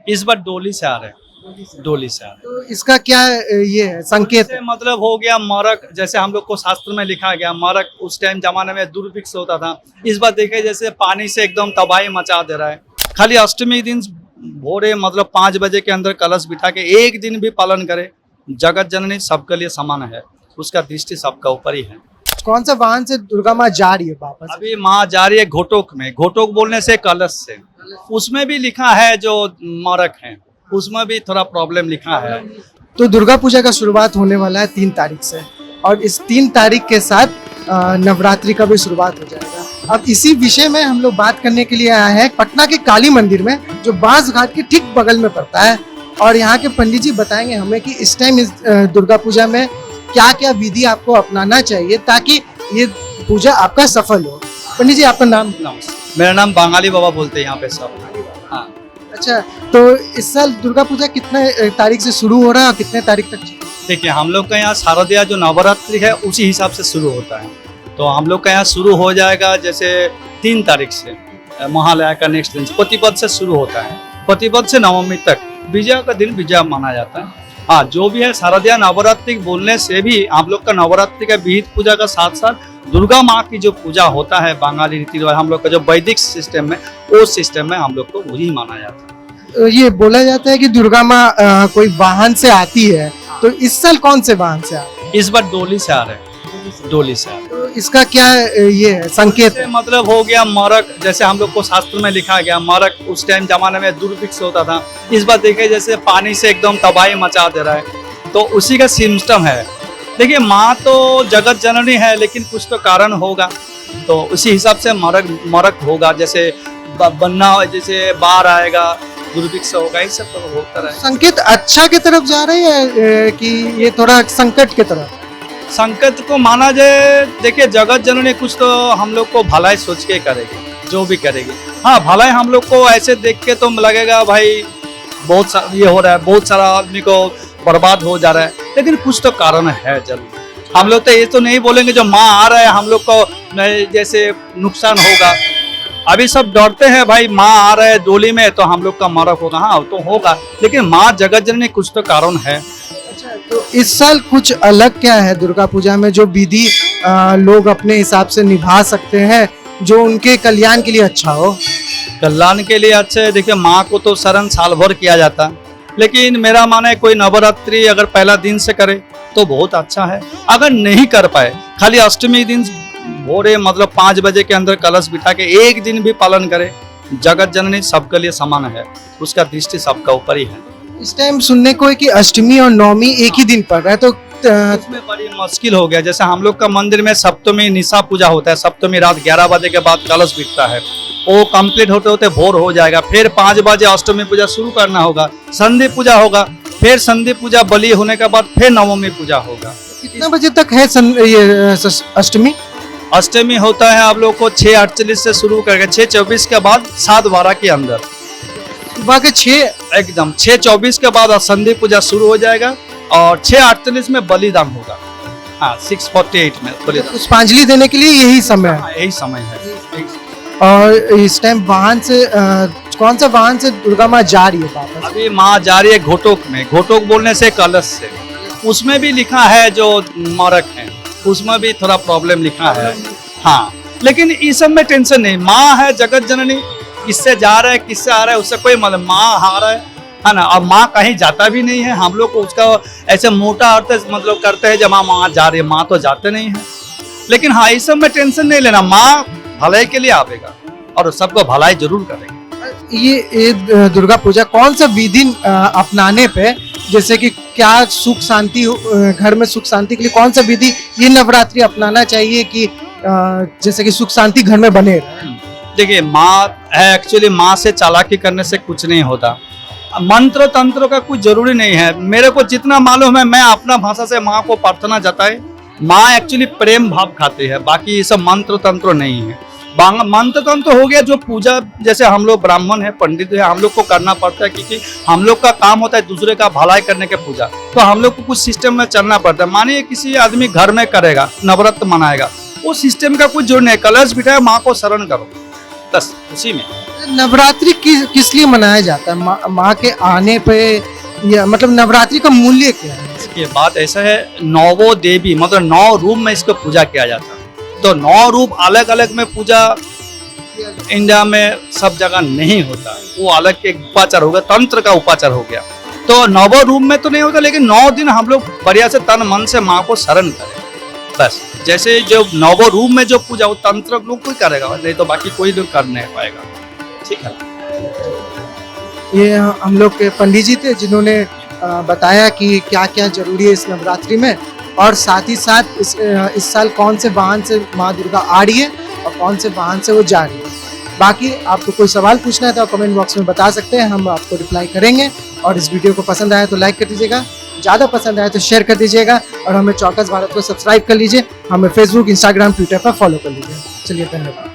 इस बार डोली से आ रहे हैं, डोली से आ रहे हैं। तो इसका क्या ये है संकेत से मतलब हो गया मरक, जैसे हम लोग को शास्त्र में लिखा गया मरक उस टाइम जमाने में दुर्भिक्ष होता था। इस बार देखे जैसे पानी से एकदम तबाही मचा दे रहा है। खाली अष्टमी दिन भोरे मतलब 5 बजे के अंदर कलश बिठा के एक दिन भी पालन करे, जगत जननी सबके लिए समान है, उसका दृष्टि सबका ऊपर ही है। कौन सा वाहन से दुर्गा माँ जा रही है वापस? अभी माँ जा रही है घोटोक में, घोटोक बोलने से कलश से, उसमें भी लिखा है जो मरक है, उसमें भी थोड़ा प्रॉब्लम लिखा है। तो दुर्गा पूजा का शुरुआत होने वाला है 3 तारीख से, और इस 3 तारीख के साथ नवरात्रि का भी शुरुआत हो जाएगा। अब इसी विषय में हम लोग बात करने के लिए आए हैं पटना के काली मंदिर में, जो बांस घाट के ठीक बगल में पड़ता है। और यहाँ के पंडित जी बताएंगे हमें कि इस टाइम इस दुर्गा पूजा में क्या क्या विधि आपको अपनाना चाहिए ताकि ये पूजा आपका सफल हो। पंडित जी आपका नाम? मेरा नाम बांगाली बाबा बोलते हैं यहाँ पे सब। हाँ। अच्छा, तो इस साल दुर्गा पूजा कितने तारीख से शुरू हो रहा है और कितने तारीख तक? देखिए हम लोग का यहाँ शारदीय जो नवरात्रि है उसी हिसाब से शुरू होता है, तो हम लोग का यहाँ शुरू हो जाएगा जैसे 3 तारीख से, महालया का नेक्स्ट दिन प्रतिपद से शुरू होता है, प्रतिपद से नवमी तक विजया का दिन विजया माना जाता है। हाँ, जो भी है शारदीय नवरात्रि बोलने से भी हम लोग का नवरात्रि का विहित पूजा का साथ साथ दुर्गा माँ की जो पूजा होता है बंगाली रीति रिवाज, हम लोग का जो वैदिक सिस्टम में, उस सिस्टम में हम लोग को वही माना जाता है। ये बोला जाता है कि दुर्गा माँ कोई वाहन से आती है, तो इस साल कौन से वाहन से आ रहे हैं? इस बार डोली से आ रहे हैं, डोली से आ रहे हैं। तो इसका क्या ये है संकेत? से मतलब हो गया मरक, जैसे हम लोग को शास्त्र में लिखा गया मरक उस टाइम जमाने में दुर्भिक्ष होता था। इस बार देखे जैसे पानी से एकदम तबाही मचा दे रहा है, तो उसी का सिम्टम है। देखिए माँ तो जगत जननी है, लेकिन कुछ तो कारण होगा, तो उसी हिसाब से मरक होगा। जैसे बनना, जैसे बाढ़ आएगा, दुर्भिक्ष होगा, ये सब तो होता रहे। संकेत अच्छा की तरफ जा रहे हैं कि ये थोड़ा संकट की तरफ? संकट को माना जाए, देखिए जगत जननी कुछ तो हम लोग को भलाई सोच के करेगी, जो भी करेगी। हाँ, भलाई हम लोग को ऐसे देख के तो लगेगा भाई बहुत ये हो रहा है, बहुत सारा आदमी को बर्बाद हो जा रहा है, लेकिन कुछ तो कारण है जरूर। हम लोग तो ये तो नहीं बोलेंगे जो माँ आ रहा है हम लोग को जैसे नुकसान होगा। अभी सब डरते हैं भाई माँ आ रहा है डोली में तो हम लोग का मरक होगा। हाँ तो होगा, लेकिन माँ जगत जननी कुछ तो कारण है। अच्छा, तो इस साल कुछ अलग क्या है दुर्गा पूजा में जो विधि लोग अपने हिसाब से निभा सकते हैं जो उनके कल्याण के लिए अच्छा हो? कल्याण के लिए अच्छा है, देखिए माँ को तो शरण साल भर किया जाता है, लेकिन मेरा माना है कोई नवरात्रि अगर पहला दिन से करे तो बहुत अच्छा है। अगर नहीं कर पाए, खाली अष्टमी दिन भोरे मतलब 5 बजे के अंदर कलश बिठा के एक दिन भी पालन करे, जगत जननी सबके लिए समान है, उसका दृष्टि सबका ऊपर ही है। इस टाइम सुनने को है कि अष्टमी और नवमी एक ही दिन पड़ रहा है, तो इसमें बड़ी मुश्किल हो गया। जैसे हम लोग का मंदिर में सप्तमी निशा पूजा होता है, सप्तमी रात 11 बजे के बाद कलश बिकता है, वो कंप्लीट होते होते भोर हो जाएगा। फिर 5 बजे अष्टमी पूजा शुरू करना होगा, संधि पूजा होगा, फिर संधि पूजा बलि होने के बाद फिर नवमी पूजा होगा। कितना बजे तक है ये अष्टमी? अष्टमी होता है आप लोग को 6:48 से शुरू करके 6:24 के बाद 7:12 के अंदर, सुबह के 6 एकदम 6:24 के बाद संधि पूजा शुरू हो जाएगा और 6:48 में बलिदान होगा। हाँ, 6:48 में बलिदान। पुष्पांजलि देने के लिए यही समय है? हाँ, यही समय है। और इस टाइम वाहन से कौन सा वाहन से दुर्गा माँ जा रही है वापस? अभी माँ जा रही है घोटोक में, घोटोक बोलने से कलश से, उसमें भी लिखा है जो मरक है, उसमें भी थोड़ा प्रॉब्लम लिखा है। हाँ, लेकिन इस सब में टेंशन नहीं, माँ है जगत जननी, किससे जा रहा है किससे आ रहा है उससे कोई मतलब, माँ आ रहा है ना। अब माँ कहीं जाता भी नहीं है, हम लोग को उसका ऐसे मोटा अर्थ मतलब करते हैं जब माँ जा रही है, माँ तो जाते नहीं है। लेकिन हाँ, इस सब में टेंशन नहीं लेना, माँ भलाई के लिए आवेगा और सबको भलाई जरूर करेगा। ये दुर्गा पूजा कौन सा विधि अपनाने पे, जैसे कि क्या सुख शांति घर में सुख शांति के लिए कौन सा विधि ये नवरात्रि अपनाना चाहिए कि जैसे कि सुख शांति घर में बने रहे? देखिए माँ है, एक्चुअली माँ से चालाकी करने से कुछ नहीं होता, मंत्र तंत्र का कुछ जरूरी नहीं है। मेरे को जितना मालूम है मैं अपना भाषा से माँ को प्रार्थना जताए, माँ एक्चुअली प्रेम भाव खाती है, बाकी ये सब मंत्र तंत्र नहीं है। मंत्र तंत्र हो गया जो पूजा, जैसे हम लोग ब्राह्मण है, पंडित है, हम लोग को करना पड़ता है क्योंकि हम लोग का काम होता है दूसरे का भलाई करने के पूजा, तो हम लोग को कुछ सिस्टम में चलना पड़ता है। मानिए किसी आदमी घर में करेगा, नवरात्र मनाएगा, वो सिस्टम का कुछ जोड़ नहीं, कलश बिठाए माँ को शरण करो, बस उसी में। नवरात्रि किस लिए मनाया जाता है? माँ के आने पे, या मतलब नवरात्रि का मूल्य क्या है? ये बात ऐसा है, नौवो देवी मतलब 9 रूप में इसको पूजा किया जाता है। तो 9 रूप अलग अलग में पूजा इंडिया में सब जगह नहीं होता, वो अलग के उपाचार हो गया, तंत्र का उपाचार हो गया। तो 9 रूप में तो नहीं होता, लेकिन 9 दिन हम लोग बढ़िया से तन मन से माँ को शरण करें बस। जैसे जो 9 रूप में जो पूजा वो तंत्र लोग कोई करेगा, नहीं तो बाकी कोई लोग कर नहीं पाएगा। ठीक है, ये हम लोग के पंडित जी थे जिन्होंने बताया कि क्या क्या जरूरी है इस नवरात्रि में, और साथ ही साथ इस साल कौन से वाहन से माँ दुर्गा आ रही है और कौन से वाहन से वो जा रही है। बाकी आपको कोई सवाल पूछना है तो आप कमेंट बॉक्स में बता सकते हैं, हम आपको रिप्लाई करेंगे। और इस वीडियो को पसंद आया तो लाइक कर दीजिएगा, ज़्यादा पसंद आया तो शेयर कर दीजिएगा, और हमें चौकस भारत को सब्सक्राइब कर लीजिए, हमें फेसबुक, इंस्टाग्राम, ट्विटर पर फॉलो कर लीजिए। चलिए, धन्यवाद।